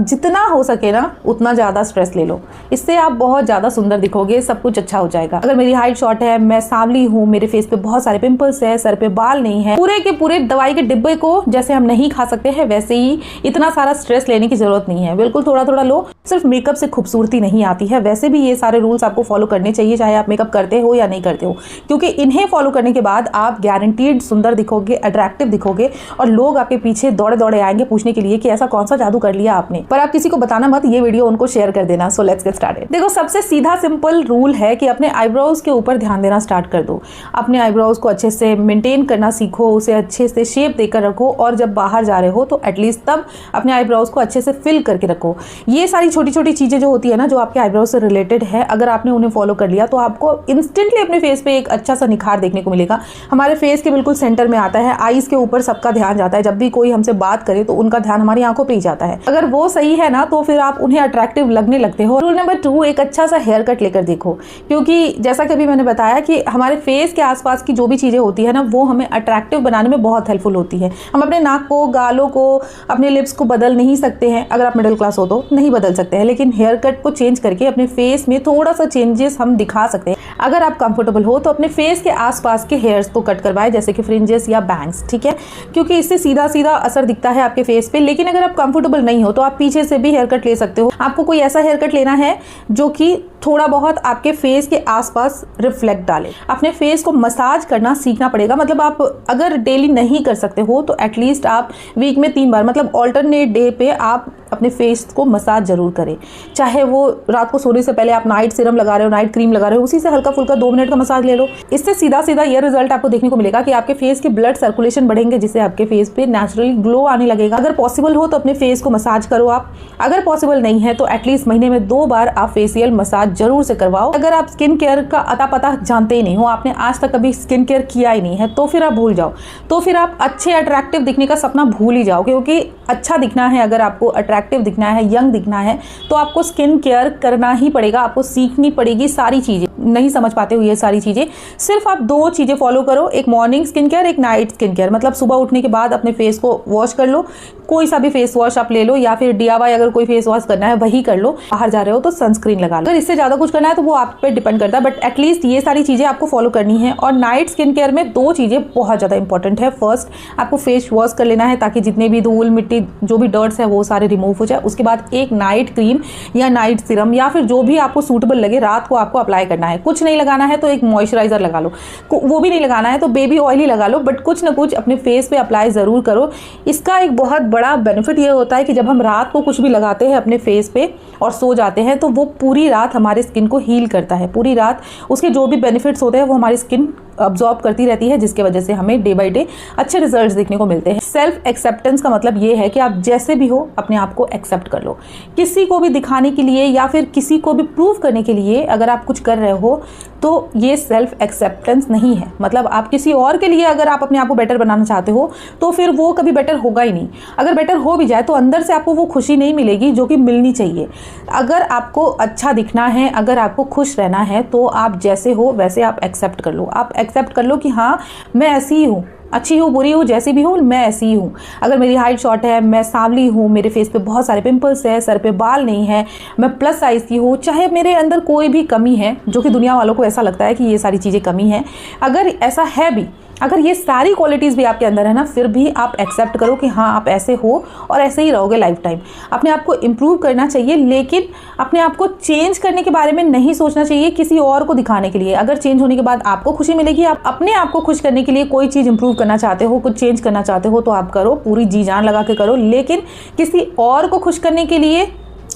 जितना हो सके ना उतना ज़्यादा स्ट्रेस ले लो, इससे आप बहुत ज़्यादा सुंदर दिखोगे, सब कुछ अच्छा हो जाएगा। अगर मेरी हाइट शॉर्ट है, मैं सांवली हूँ, मेरे फेस पे बहुत सारे पिंपल्स है, सर पे बाल नहीं है, पूरे के पूरे दवाई के डिब्बे को जैसे हम नहीं खा सकते हैं वैसे ही इतना सारा स्ट्रेस लेने की जरूरत नहीं है। बिल्कुल थोड़ा थोड़ा लो, सिर्फ मेकअप से खूबसूरती नहीं आती है। वैसे भी ये सारे रूल्स आपको फॉलो करने चाहिए, चाहे आप मेकअप करते हो या नहीं करते हो, क्योंकि इन्हें फॉलो करने के बाद आप गारंटीड सुंदर दिखोगे, अट्रैक्टिव दिखोगे और लोग आपके पीछे दौड़े दौड़े आएंगे पूछने के लिए कि ऐसा कौन सा जादू कर लिया आपने। पर आप किसी को बताना मत, ये वीडियो उनको शेयर कर देना। So let's get started. देखो, सबसे सीधा सिंपल रूल है कि अपने आईब्रोज के ऊपर ध्यान देना स्टार्ट कर दो। अपने आईब्रोज को अच्छे से मेंटेन करना सीखो, उसे अच्छे से शेप देकर रखो और जब बाहर जा रहे हो तो एटलीस्ट तब अपने आईब्रोज को अच्छे से फिल करके रखो। ये सारी छोटी छोटी चीजें जो होती है ना, जो आपके आईब्रोज से रिलेटेड है, अगर आपने उन्हें फॉलो कर लिया तो आपको इंस्टेंटली अपने फेस पे एक अच्छा सा निखार देखने को मिलेगा। हमारे फेस के बिल्कुल सेंटर में आता है, आईज के ऊपर सबका ध्यान जाता है। जब भी कोई हमसे बात करे तो उनका ध्यान हमारी आंखों पे ही जाता है। अगर वो सही है ना तो फिर आप उन्हें अट्रैक्टिव लगने लगते हो। रूल नंबर 2, एक अच्छा सा हेयर कट लेकर देखो, क्योंकि जैसा कि अभी मैंने बताया कि हमारे फेस के आसपास की जो भी चीजें होती है ना, वो हमें अट्रैक्टिव बनाने में बहुत हेल्पफुल होती है। हम अपने नाक को, गालों को, अपने लिप्स को बदल नहीं सकते हैं, अगर आप मिडिल क्लास हो तो नहीं बदल सकते हैं, लेकिन हेयर कट को चेंज करके अपने फेस में थोड़ा सा चेंजेस हम दिखा सकते हैं। अगर आप कंफर्टेबल हो तो अपने फेस के आसपास के हेयर्स को कट करवाएं, जैसे कि फ्रिंजेस या बैंग्स, ठीक है, क्योंकि इससे सीधा सीधा असर दिखता है आपके फेस पे। लेकिन अगर आप कंफर्टेबल नहीं हो तो आप पीछे से भी हेयर कट ले सकते हो। आपको कोई ऐसा हेयर कट लेना है जो कि थोड़ा बहुत आपके फेस के आसपास रिफ्लेक्ट डाले। अपने फेस को मसाज करना सीखना पड़ेगा। मतलब आप अगर डेली नहीं कर सकते हो तो एटलीस्ट आप वीक में 3 बार, मतलब ऑल्टरनेट डे पे आप अपने फेस को मसाज जरूर करें। चाहे वो रात को सोने से पहले आप नाइट सीरम लगा रहे हो, नाइट क्रीम लगा रहे हो, उसी से हल्का फुल्का 2 मिनट का मसाज ले लो। इससे सीधा सीधा ये रिजल्ट आपको देखने को मिलेगा कि आपके फेस के ब्लड सर्कुलेशन बढ़ेंगे, जिससे आपके फेस पे नेचुरली ग्लो आने लगेगा। अगर पॉसिबल हो तो अपने फेस को मसाज करो आप। अगर पॉसिबल नहीं है तो एटलीस्ट महीने में 2 बार आप फेशियल मसाज जरूर से करवाओ। अगर आप स्किन केयर का अता पता जानते ही नहीं हो, आपने आज तक कभी स्किन केयर किया ही नहीं है, तो फिर आप भूल जाओ। तो फिर आप अच्छे अट्रैक्टिव दिखने का सपना भूल ही जाओ, क्योंकि अच्छा दिखना है, अगर आपको अट्रैक्टिव दिखना है, यंग दिखना है, तो आपको स्किन केयर करना ही पड़ेगा। आपको सीखनी पड़ेगी सारी चीजें। नहीं समझ पाते हो ये सारी चीजें, सिर्फ आप 2 चीजें फॉलो करो, एक मॉर्निंग स्किन केयर, एक नाइट स्किन केयर। मतलब सुबह उठने के बाद अपने फेस को वॉश कर लो, कोई सा भी फेस वॉश आप ले लो, या फिर DIY अगर कोई फेस वॉश करना है वही कर लो। बाहर जा रहे हो तो सनस्क्रीन लगा लो। अगर इससे ज्यादा कुछ करना है तो वो आप पे डिपेंड करता है, बट एटलीस्ट ये सारी चीजें आपको फॉलो करनी है। और नाइट स्किन केयर में 2 चीजें बहुत ज्यादा इंपॉर्टेंट है। फर्स्ट, आपको फेस वॉश कर लेना है ताकि जितने भी धूल मिट्टी, जो भी डर्ट्स है वो सारे रिमूव हो जाए। उसके बाद एक नाइट क्रीम या नाइट सीरम या फिर जो भी आपको सूटेबल लगे, रात को आपको अप्लाई करना है। कुछ नहीं लगाना है तो एक मॉइस्चराइजर लगा लो, वो भी नहीं लगाना है तो बेबी ऑयल ही लगा लो, बट कुछ ना कुछ अपने फेस पे अप्लाई जरूर करो। इसका एक बहुत बड़ा बेनिफिट ये होता है कि जब हम रात को कुछ भी लगाते हैं अपने फेस पे और सो जाते हैं तो वो पूरी रात हमारे स्किन को हील करता है। पूरी रात उसके जो भी बेनिफिट्स होते हैं वो हमारी स्किन अब्जॉर्ब करती रहती है, जिसके वजह से हमें डे बाय डे अच्छे रिजल्ट्स देखने को मिलते हैं। सेल्फ एक्सेप्टेंस का मतलब ये है कि आप जैसे भी हो अपने आप को एक्सेप्ट कर लो। किसी को भी दिखाने के लिए या फिर किसी को भी प्रूव करने के लिए अगर आप कुछ कर रहे हो तो ये सेल्फ एक्सेप्टेंस नहीं है। मतलब आप किसी और के लिए अगर आप अपने आप को बेटर बनाना चाहते हो तो फिर वो कभी बेटर होगा ही नहीं। अगर बेटर हो भी जाए तो अंदर से आपको वो खुशी नहीं मिलेगी जो कि मिलनी चाहिए। अगर आपको अच्छा दिखना है, अगर आपको खुश रहना है तो आप जैसे हो वैसे आप एक्सेप्ट कर लो। आप एक्सेप्ट कर लो कि हाँ, मैं ऐसी ही हूँ, अच्छी हूँ, बुरी हूँ, जैसी भी हूँ, मैं ऐसी ही हूँ। अगर मेरी हाइट शॉर्ट है, मैं सांवली हूँ, मेरे फेस पे बहुत सारे पिंपल्स है, सर पे बाल नहीं है, मैं प्लस साइज की हूँ, चाहे मेरे अंदर कोई भी कमी है जो कि दुनिया वालों को ऐसा लगता है कि ये सारी चीज़ें कमी है, अगर ऐसा है भी, अगर ये सारी क्वालिटीज़ भी आपके अंदर है ना, फिर भी आप एक्सेप्ट करो कि हाँ आप ऐसे हो और ऐसे ही रहोगे लाइफ टाइम। अपने आप को इम्प्रूव करना चाहिए, लेकिन अपने आप को चेंज करने के बारे में नहीं सोचना चाहिए किसी और को दिखाने के लिए। अगर चेंज होने के बाद आपको खुशी मिलेगी, आप अपने आप को खुश करने के लिए कोई चीज़ इंप्रूव करना चाहते हो, कुछ चेंज करना चाहते हो तो आप करो, पूरी जी जान लगा के करो, लेकिन किसी और को खुश करने के लिए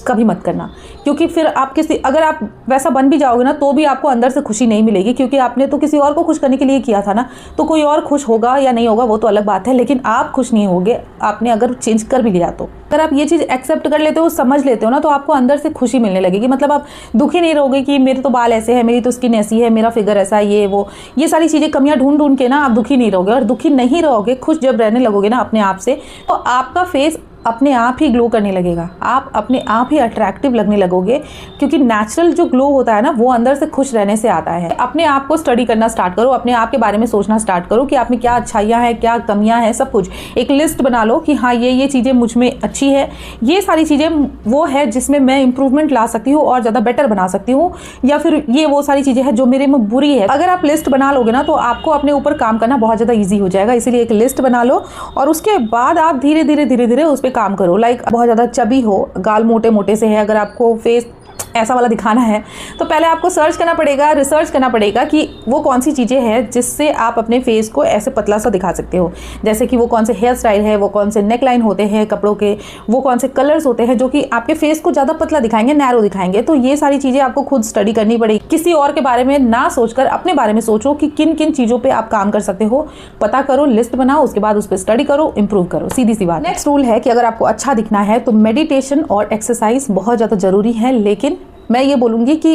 कभी मत करना। क्योंकि फिर आप अगर आप वैसा बन भी जाओगे ना तो भी आपको अंदर से खुशी नहीं मिलेगी, क्योंकि आपने तो किसी और को खुश करने के लिए किया था ना। तो कोई और खुश होगा या नहीं होगा वो तो अलग बात है, लेकिन आप खुश नहीं होगे आपने अगर चेंज कर भी लिया तो। अगर आप ये चीज़ एक्सेप्ट कर लेते हो, समझ लेते हो ना, तो आपको अंदर से खुशी मिलने लगेगी। मतलब आप दुखी नहीं रहोगे कि मेरे तो बाल ऐसे है, मेरी तो स्किन ऐसी है, मेरा फिगर ऐसा है, ये सारी चीज़ें कमियां ढूंढ ढूंढ के ना आप दुखी नहीं रहोगे। और दुखी नहीं रहोगे, खुश जब रहने लगोगे ना अपने आप से, तो आपका फेस अपने आप ही ग्लो करने लगेगा, आप अपने आप ही अट्रैक्टिव लगने लगोगे, क्योंकि नेचुरल जो ग्लो होता है ना वो अंदर से खुश रहने से आता है। अपने आप को स्टडी करना स्टार्ट करो, अपने आप के बारे में सोचना स्टार्ट करो कि आप में क्या अच्छाइयाँ हैं, क्या कमियाँ हैं, सब कुछ एक लिस्ट बना लो कि हाँ ये चीज़ें मुझ में अच्छी है, ये सारी चीज़ें वो है जिसमें मैं इंप्रूवमेंट ला सकती हूँ और ज़्यादा बेटर बना सकती हूँ, या फिर ये वो सारी चीज़ें हैं जो मेरे में बुरी है। अगर आप लिस्ट बना लोगे ना तो आपको अपने ऊपर काम करना बहुत ज़्यादा ईजी हो जाएगा। इसीलिए एक लिस्ट बना लो और उसके बाद आप धीरे धीरे उस पर काम करो। लाइक बहुत ज़्यादा चबी हो, गाल मोटे मोटे से है, अगर आपको फेस ऐसा वाला दिखाना है तो पहले आपको सर्च करना पड़ेगा, रिसर्च करना पड़ेगा कि वो कौन सी चीज़ें हैं जिससे आप अपने फेस को ऐसे पतला सा दिखा सकते हो। जैसे कि वो कौन से हेयर स्टाइल है, वो कौन से नेक लाइन होते हैं कपड़ों के, वो कौन से कलर्स होते हैं जो कि आपके फेस को ज़्यादा पतला दिखाएंगे, नैरो दिखाएंगे। तो ये सारी चीज़ें आपको खुद स्टडी करनी पड़ेगी। किसी और के बारे में ना सोचकर अपने बारे में सोचो कि किन किन चीज़ों पर आप काम कर सकते हो, पता करो, लिस्ट बनाओ, उसके बाद उस पर स्टडी करो, इंप्रूव करो। सीधी सी बात। नेक्स्ट रूल है कि अगर आपको अच्छा दिखना है तो मेडिटेशन और एक्सरसाइज बहुत ज़्यादा ज़रूरी है। लेकिन मैं ये बोलूँगी कि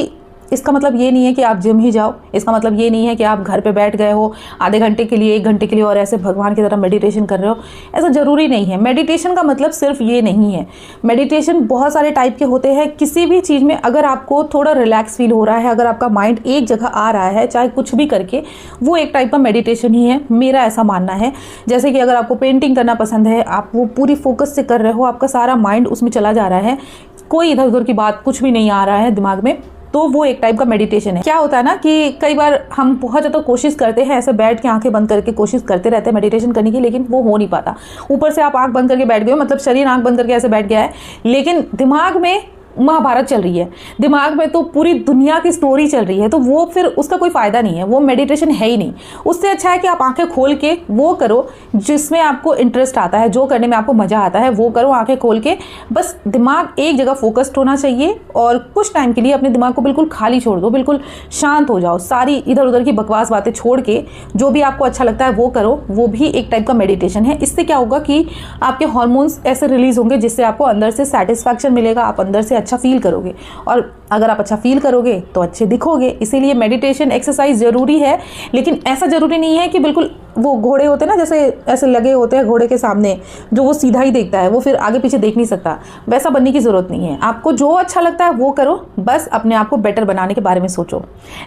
इसका मतलब ये नहीं है कि आप जिम ही जाओ, इसका मतलब ये नहीं है कि आप घर पे बैठ गए हो आधे घंटे के लिए, 1 घंटे के लिए और ऐसे भगवान की तरह मेडिटेशन कर रहे हो। ऐसा ज़रूरी नहीं है। मेडिटेशन का मतलब सिर्फ ये नहीं है। मेडिटेशन बहुत सारे टाइप के होते हैं। किसी भी चीज़ में अगर आपको थोड़ा रिलैक्स फील हो रहा है, अगर आपका माइंड एक जगह आ रहा है चाहे कुछ भी करके, वो एक टाइप का मेडिटेशन ही है, मेरा ऐसा मानना है। जैसे कि अगर आपको पेंटिंग करना पसंद है, आप वो पूरी फोकस से कर रहे हो, आपका सारा माइंड उसमें चला जा रहा है, कोई इधर उधर की बात कुछ भी नहीं आ रहा है दिमाग में, तो वो एक टाइप का मेडिटेशन है। क्या होता है ना कि कई बार हम बहुत ज़्यादा कोशिश करते हैं, ऐसे बैठ के आंखें बंद करके कोशिश करते रहते हैं मेडिटेशन करने की, लेकिन वो हो नहीं पाता। ऊपर से आप आंख बंद करके बैठ गए हो, मतलब शरीर आंख बंद करके ऐसे बैठ गया है, लेकिन दिमाग में महाभारत चल रही है, दिमाग में तो पूरी दुनिया की स्टोरी चल रही है, तो वो फिर उसका कोई फ़ायदा नहीं है, वो मेडिटेशन है ही नहीं। उससे अच्छा है कि आप आंखें खोल के वो करो जिसमें आपको इंटरेस्ट आता है, जो करने में आपको मज़ा आता है वो करो आंखें खोल के। बस दिमाग एक जगह फोकस्ड होना चाहिए और कुछ टाइम के लिए अपने दिमाग को बिल्कुल खाली छोड़ दो, बिल्कुल शांत हो जाओ, सारी इधर उधर की बकवास बातें छोड़ के जो भी आपको अच्छा लगता है वो करो। वो भी एक टाइप का मेडिटेशन है। इससे क्या होगा कि आपके हार्मोन्स ऐसे रिलीज होंगे जिससे आपको अंदर से सेटिस्फैक्शन मिलेगा, आप अंदर से अच्छा फील करोगे, और अगर आप अच्छा फील करोगे तो अच्छे दिखोगे। इसीलिए मेडिटेशन एक्सरसाइज ज़रूरी है, लेकिन ऐसा ज़रूरी नहीं है कि बिल्कुल वो घोड़े होते हैं ना, जैसे ऐसे लगे होते हैं घोड़े के सामने, जो वो सीधा ही देखता है, वो फिर आगे पीछे देख नहीं सकता, वैसा बनने की ज़रूरत नहीं है। आपको जो अच्छा लगता है वो करो, बस अपने आप को बेटर बनाने के बारे में सोचो।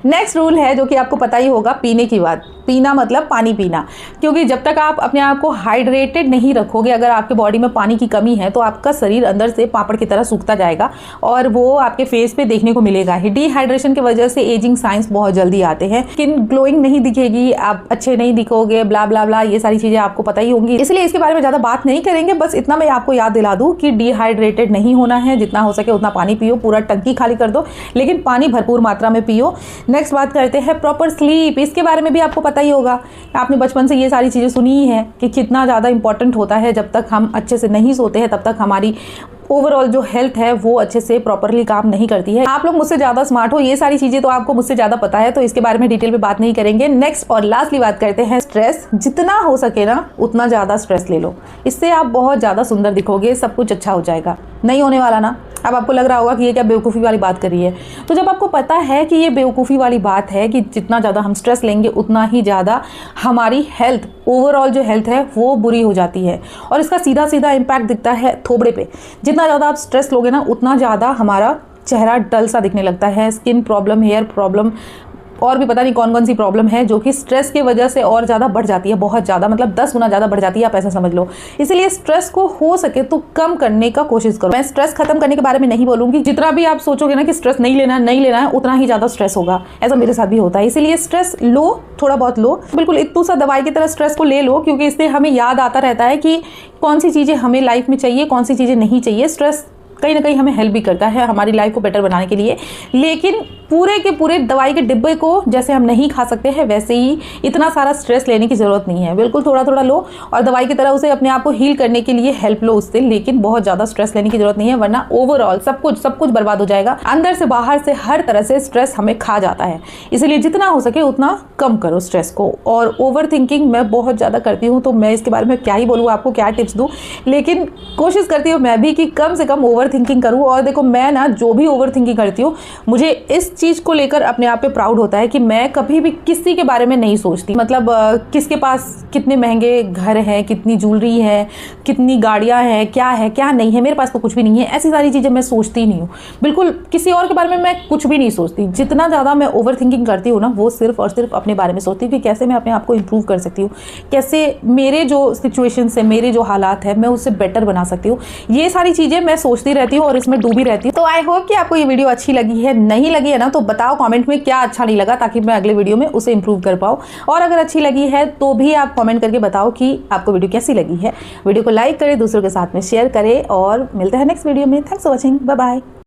नेक्स्ट रूल है जो कि आपको पता ही होगा, पीने की बात। पीना मतलब पानी पीना, क्योंकि जब तक आप अपने आप को हाइड्रेटेड नहीं रखोगे, अगर आपके बॉडी में पानी की कमी है तो आपका शरीर अंदर से पापड़ की तरह सूखता जाएगा और वो आपके फेस पे देखने को मिलेगा ही। डिहाइड्रेशन की वजह से एजिंग साइंस बहुत जल्दी आते हैं, स्किन ग्लोइंग नहीं दिखेगी, आप अच्छे नहीं दिखोगे, ब्ला ब्ला ब्ला, ये सारी चीजें आपको पता ही होंगी। इसलिए इसके बारे में ज्यादा बात नहीं करेंगे, बस इतना मैं आपको याद दिला दूं कि डिहाइड्रेटेड नहीं होना है, जितना हो सके उतना पानी पियो, पूरा टंकी खाली कर दो, लेकिन पानी भरपूर मात्रा में पियो। नेक्स्ट बात करते हैं प्रॉपर स्लीप। इसके बारे में भी आपको पता ही होगा, आपने बचपन से ये सारी चीजें सुनी ही है कि कितना ज्यादा इंपॉर्टेंट होता है। जब तक हम अच्छे से नहीं सोते हैं तब तक हमारी ओवरऑल जो हेल्थ है वो अच्छे से प्रॉपरली काम नहीं करती है। आप लोग मुझसे ज़्यादा स्मार्ट हो, ये सारी चीज़ें तो आपको मुझसे ज़्यादा पता है, तो इसके बारे में डिटेल में बात नहीं करेंगे। नेक्स्ट और लास्टली बात करते हैं स्ट्रेस। जितना हो सके ना उतना ज़्यादा स्ट्रेस ले लो, इससे आप बहुत ज़्यादा सुंदर दिखोगे, सब कुछ अच्छा हो जाएगा। नहीं होने वाला ना? अब आपको लग रहा होगा कि ये क्या बेवकूफ़ी वाली बात कर रही है, तो जब आपको पता है कि ये बेवकूफ़ी वाली बात है कि जितना ज़्यादा हम स्ट्रेस लेंगे उतना ही ज़्यादा हमारी हेल्थ, ओवरऑल जो हेल्थ है वो बुरी हो जाती है, और इसका सीधा सीधा इम्पैक्ट दिखता है थोबड़े पे। जितना ज़्यादा आप स्ट्रेस लोगे ना उतना ज़्यादा हमारा चेहरा डल सा दिखने लगता है, स्किन प्रॉब्लम, हेयर प्रॉब्लम, और भी पता नहीं कौन कौन सी प्रॉब्लम है जो कि स्ट्रेस की वजह से और ज़्यादा बढ़ जाती है, बहुत ज़्यादा, मतलब 10 गुना ज़्यादा बढ़ जाती है, आप ऐसा समझ लो। इसलिए स्ट्रेस को हो सके तो कम करने का कोशिश करो। मैं स्ट्रेस खत्म करने के बारे में नहीं बोलूँगी, जितना भी आप सोचोगे ना कि स्ट्रेस नहीं लेना है उतना ही ज़्यादा स्ट्रेस होगा, ऐसा मेरे साथ भी होता है। इसीलिए स्ट्रेस लो, थोड़ा बहुत लो, बिल्कुल इतू सा दवाई की तरह स्ट्रेस को ले लो, क्योंकि इससे हमें याद आता रहता है कि कौन सी चीज़ें हमें लाइफ में चाहिए, कौन सी चीज़ें नहीं चाहिए। स्ट्रेस कहीं ना कहीं हमें हेल्प भी करता है हमारी लाइफ को बेटर बनाने के लिए, लेकिन पूरे के पूरे दवाई के डिब्बे को जैसे हम नहीं खा सकते हैं, वैसे ही इतना सारा स्ट्रेस लेने की ज़रूरत नहीं है। बिल्कुल थोड़ा थोड़ा लो और दवाई की तरह उसे अपने आप को हील करने के लिए हेल्प लो उससे, लेकिन बहुत ज़्यादा स्ट्रेस लेने की ज़रूरत नहीं है, वरना ओवरऑल सब कुछ बर्बाद हो जाएगा। अंदर से बाहर से हर तरह से स्ट्रेस हमें खा जाता है, इसलिए जितना हो सके उतना कम करो स्ट्रेस को। और ओवर थिंकिंग मैं बहुत ज़्यादा करती हूँ, तो मैं इसके बारे में क्या ही बोलूँ, आपको क्या टिप्स दूँ, लेकिन कोशिश करती हूँ मैं भी कि कम से कम ओवर थिंकिंग करूँ। और देखो मैं ना जो भी ओवर थिंकिंग करती हूँ, मुझे इस चीज़ को लेकर अपने आप पे प्राउड होता है कि मैं कभी भी किसी के बारे में नहीं सोचती। मतलब किसके पास कितने महंगे घर हैं, कितनी ज्वेलरी है, कितनी गाड़ियाँ हैं, क्या नहीं है, मेरे पास तो कुछ भी नहीं है, ऐसी सारी चीज़ें मैं सोचती नहीं हूँ। बिल्कुल किसी और के बारे में मैं कुछ भी नहीं सोचती। जितना ज़्यादा मैं ओवर थिंकिंग करती हूँ ना, वो सिर्फ और सिर्फ अपने बारे में सोचती हूँ कि कैसे मैं अपने आप को इम्प्रूव कर सकती हूँ, कैसे मेरे जो सिचुएशंस है, मेरे जो हालात है, मैं उससे बेटर बना सकती हूँ। ये सारी चीज़ें मैं सोचती रहती हूँ और इसमें डूबी रहती हूँ। तो आई होप कि आपको ये वीडियो अच्छी लगी है। नहीं लगी है ना तो बताओ कमेंट में क्या अच्छा नहीं लगा, ताकि मैं अगले वीडियो में उसे इंप्रूव कर पाऊँ। और अगर अच्छी लगी है तो भी आप कमेंट करके बताओ कि आपको वीडियो कैसी लगी है। वीडियो को लाइक करें, दूसरों के साथ में शेयर करें और मिलते हैं नेक्स्ट वीडियो में। Thanks for watching, bye bye.